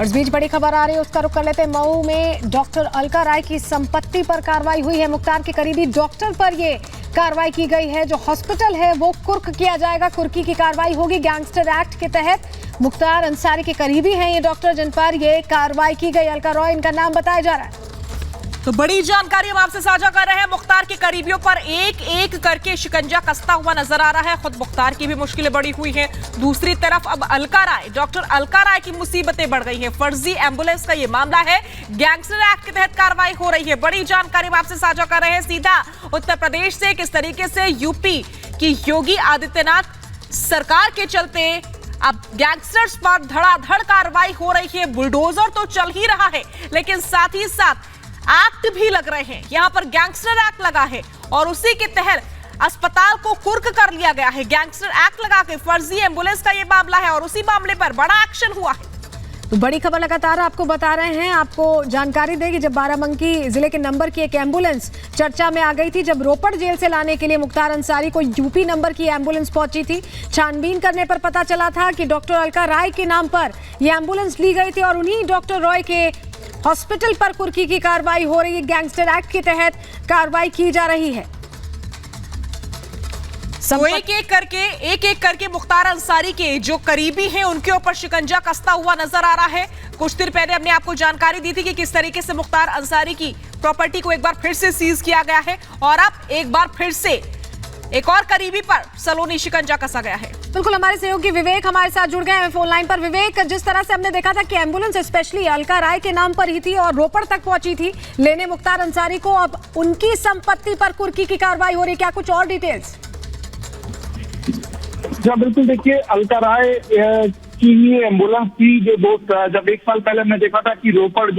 और इस बीच बड़ी खबर आ रही है, उसका रुख कर लेते हैं। मऊ में डॉक्टर अलका राय की संपत्ति पर कार्रवाई हुई है। मुख्तार के करीबी डॉक्टर पर ये कार्रवाई की गई है। जो हॉस्पिटल है वो कुर्क किया जाएगा, कुर्की की कार्रवाई होगी गैंगस्टर एक्ट के तहत। मुख्तार अंसारी के करीबी हैं ये डॉक्टर जिन पर ये कार्रवाई की गई। अलका रॉय इनका नाम बताया जा रहा है। तो बड़ी जानकारी हम आपसे साझा कर रहे हैं। मुख्तार के करीबियों पर एक एक करके शिकंजा कसता हुआ नजर आ रहा है। खुद मुख्तार की भी मुश्किलें बढ़ी हुई हैं। दूसरी तरफ अब अलका राय, डॉक्टर अलका राय की मुसीबतें बढ़ गई हैं। फर्जी एम्बुलेंस का ये मामला है, गैंगस्टर एक्ट के तहत कार्रवाई हो रही है। बड़ी जानकारी हम आपसे साझा कर रहे हैं सीधा उत्तर प्रदेश से। किस तरीके से यूपी की योगी आदित्यनाथ सरकार के चलते अब गैंगस्टर्स पर धड़ाधड़ कार्रवाई हो रही है। बुलडोजर तो चल ही रहा है, लेकिन साथ ही साथ एक्ट भी लग रहे हैं। यहां पर गैंगस्टर एक्ट लगा है और उसी के तहत अस्पताल को कुर्क कर लिया गया है। गैंगस्टर एक्ट लगा के फर्जी एम्बुलेंस का यह मामला है और उसी मामले पर बड़ा एक्शन हुआ है। तो बड़ी खबर लगातार आपको बता रहे हैं। आपको जानकारी देगी, जब बाराबंकी जिले के नंबर की एक एम्बुलेंस चर्चा में आ गई थी, जब रोपड़ जेल से लाने के लिए मुख्तार अंसारी को यूपी नंबर की एम्बुलेंस पहुंची थी। छानबीन करने पर पता चला था कि डॉक्टर अलका राय के नाम पर यह एम्बुलेंस ली गई थी और उन्हीं डॉक्टर रॉय के हॉस्पिटल पर कुर्की की कार्रवाई हो रही है। गैंगस्टर एक्ट के तहत कार्रवाई की जा रही है। तो एक एक करके मुख्तार अंसारी के जो करीबी हैं उनके ऊपर शिकंजा कसता हुआ नजर आ रहा है। कुछ देर पहले हमने आपको जानकारी दी थी कि किस तरीके से मुख्तार अंसारी की प्रॉपर्टी को एक बार फिर से सीज किया गया है और अब एक बार फिर से एक और करीबी पर सलोनी शिकंजा कसा गया है। बिल्कुल, हमारे सहयोगी विवेक हमारे साथ जुड़ गए हैं फोन लाइन पर। विवेक, जिस तरह से हमने देखा था कि एम्बुलेंस स्पेशली अलका राय के नाम पर ही थी और रोपड़ तक पहुंची थी लेने मुख्तार अंसारी को, अब उनकी संपत्ति पर कुर्की की कार्रवाई हो रही है, क्या कुछ और डिटेल्स? जी बिल्कुल, देखिए अलका राय की ही एम्बुलेंस थी जो दोस्त जब 1 साल पहले हमने देखा था कि रोपड़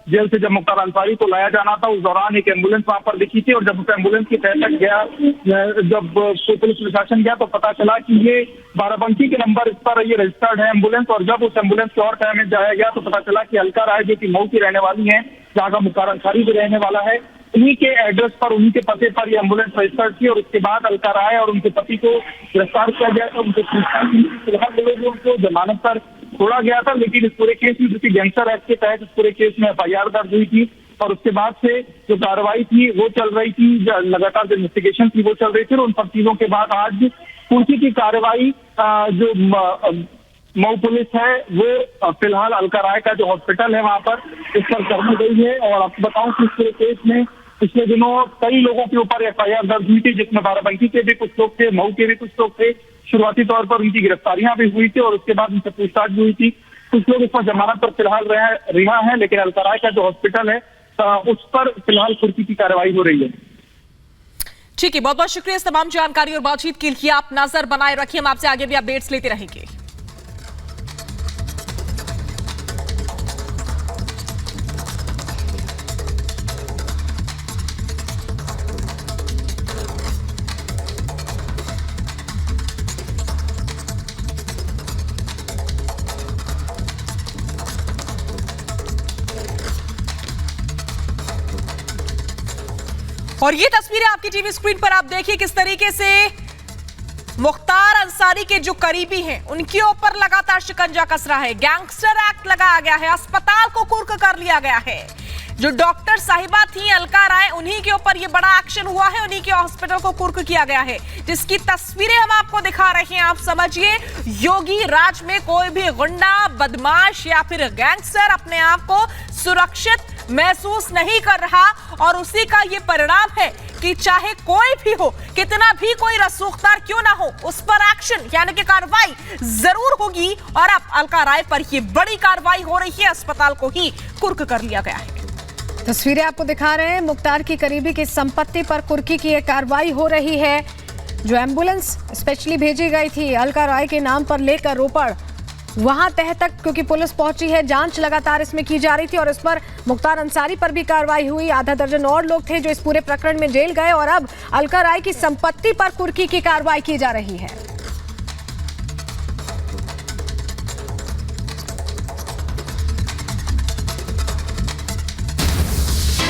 जेल से जब मुख्तार अंसारी को लाया जाना था, उस दौरान एक एम्बुलेंस वहां पर दिखी थी और जब उस एम्बुलेंस की तह तक गया, जब पुलिस प्रशासन गया तो पता चला कि ये बाराबंकी के नंबर इस पर ये रजिस्टर्ड है एम्बुलेंस। और जब उस एम्बुलेंस के और तह में जाया गया तो पता चला कि अलका राय जो कि मऊ की रहने वाली है, जहाँ का मुख्तार अंसारी भी रहने वाला है, उन्हीं के एड्रेस पर, उन्हीं के पते पर ये एम्बुलेंस रजिस्टर्ड थी। और उसके बाद अलका राय और उनके पति को गिरफ्तार किया गया था। उनके फिलहाल उनको जमानत पर छोड़ा गया था, लेकिन इस पूरे केस में जो गैंगस्टर एक्ट के तहत इस पूरे केस में FIR दर्ज हुई थी और उसके बाद से जो कार्रवाई थी वो चल रही थी, लगातार जो इन्वेस्टिगेशन थी वो चल रही थी। और उन सब चीजों के बाद आज कुर्की की कार्रवाई जो मऊ पुलिस है वो फिलहाल अलका राय का जो हॉस्पिटल है वहां पर इस पर करने गई है। और आपको बताऊं कि इस पूरे केस में पिछले दिनों कई लोगों के ऊपर FIR दर्ज हुई थी, जिसमें बाराबंकी के भी कुछ लोग थे, मऊ के भी कुछ लोग थे। शुरुआती तौर पर उनकी गिरफ्तारियां भी हुई थी और उसके बाद उनसे पूछताछ भी हुई थी। कुछ लोग इस पर जमानत पर फिलहाल रिहा है, लेकिन अलका राय का जो हॉस्पिटल है उस पर फिलहाल कुर्की की कार्रवाई हो रही है। ठीक है, बहुत बहुत शुक्रिया इस तमाम जानकारी और बातचीत के लिए। आप नजर बनाए रखिए, हम आपसे आगे भी अपडेट्स लेते रहेंगे। और ये तस्वीरें आपकी टीवी स्क्रीन पर आप देखिए किस तरीके से मुख्तार अंसारी के जो करीबी हैं उनके ऊपर लगातार शिकंजा कस रहा है। गैंगस्टर एक्ट लगाया गया है, अस्पताल को कुर्क कर लिया गया है। जो डॉक्टर साहिबा थी अलका राय, उन्हीं के ऊपर ये बड़ा एक्शन हुआ है, उन्हीं के हॉस्पिटल को कुर्क किया गया है, जिसकी तस्वीरें हम आपको दिखा रहे हैं। आप समझिए, योगी राज में कोई भी गुंडा, बदमाश या फिर गैंगस्टर अपने आप को सुरक्षित महसूस नहीं कर रहा और उसी का ये परिणाम है कि चाहे कोई भी हो, कितना भी कोई रसूखदार क्यों ना हो, उस पर एक्शन यानी कि कार्रवाई जरूर होगी। और अब अलका राय पर ये बड़ी कार्रवाई हो रही है, अस्पताल को ही कुर्क कर लिया गया है। तस्वीरें आपको दिखा रहे हैं, मुख्तार की करीबी की संपत्ति पर कुर्की की कार्रवाई हो रही है। जो एम्बुलेंस स्पेशली भेजी गई थी अलका राय के नाम पर लेकर रोपड़, वहां तह तक क्योंकि पुलिस पहुंची है, जांच लगातार इसमें की जा रही थी और इस पर मुख्तार अंसारी पर भी कार्रवाई हुई। आधा दर्जन और लोग थे जो इस पूरे प्रकरण में जेल गए और अब अलका राय की संपत्ति पर कुर्की की कार्रवाई की जा रही है।